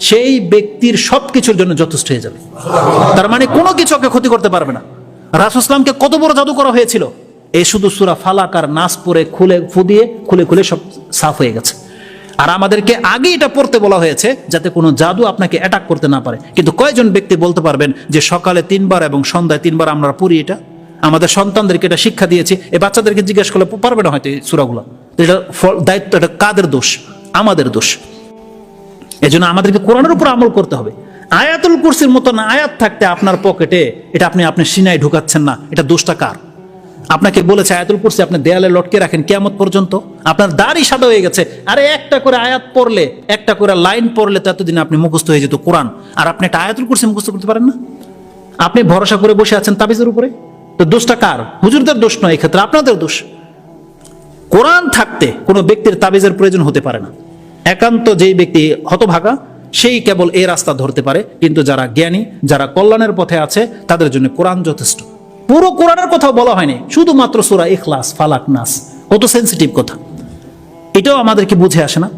সেই ব্যক্তির সবকিছুর জন্য যথেষ্ট হয়ে যাবে। তার মানে কোনো কিছু ওকে ক্ষতি করতে পারবে না। রাসূল ইসলামকে কত বড় জাদু করা হয়েছিল, এই শুধু সূরা ফালাক আর নাস পড়ে খুলে খুলে সব সাফ হয়ে গেছে। আর আমাদেরকে আগে এটা পড়তে বলা হয়েছে যাতে কোনো জাদু আপনাকে অ্যাটাক করতে না পারে। কিন্তু কয়জন ব্যক্তি বলতে পারবেন যে সকালে 3 বার এবং সন্ধ্যায় 3 বার আমরা পড়ি? এটা আমাদের সন্তানদেরকে এটা শিক্ষা দিয়েছি। এই বাচ্চাদেরকে জিজ্ঞেস করলে পারবে না হয়তো এই সূরাগুলো। এটা দায়িত্ব, এটা কাদের দোষ? আমাদের দোষ। এজন্য আমাদেরকে কোরআনের উপর আমল করতে হবে। আয়াতুল কুরসির মতন আয়াত থাকতে আপনার পকেটে, এটা আপনি আপনার সিনায় ঢুকাচ্ছেন না, এটা দোষটা কার? আপনাকে বলেছে আয়াতুল কুরসি আপনি দেয়ালে লটকে রাখেন কিয়ামত পর্যন্ত, আপনার দাড়ি সাদা হয়ে গেছে। আরে একটা করে আয়াত পড়লে, একটা করে লাইন পড়লে তো এতদিন আপনি মুখস্থ হয়ে যেত কোরআন, আর আপনি একটা আয়াতুল কুরসি মুখস্থ করতে পারেন না? আপনি ভরসা করে বসে আছেন তাবিজের উপরে। তো দোষটা কার? হুজুরদের দোষ নয়, এক্ষেত্রে আপনাদের দোষ। কোরআন থাকতে কোনো ব্যক্তির তাবিজের প্রয়োজন হতে পারে না। একান্ত যেই ব্যক্তি হতভাগা সেই কেবল এই রাস্তা ধরতে পারে, কিন্তু যারা জ্ঞানী, যারা কল্যাণের পথে আছে তাদের জন্য কোরআন যথেষ্ট। পুরো কোরআনের কথা বলা হয়নি, শুধুমাত্র সূরা ইখলাস, ফালাক, নাস। কত সেন্সিটিভ কথা, এটাও আমাদেরকে বুঝে আসে না।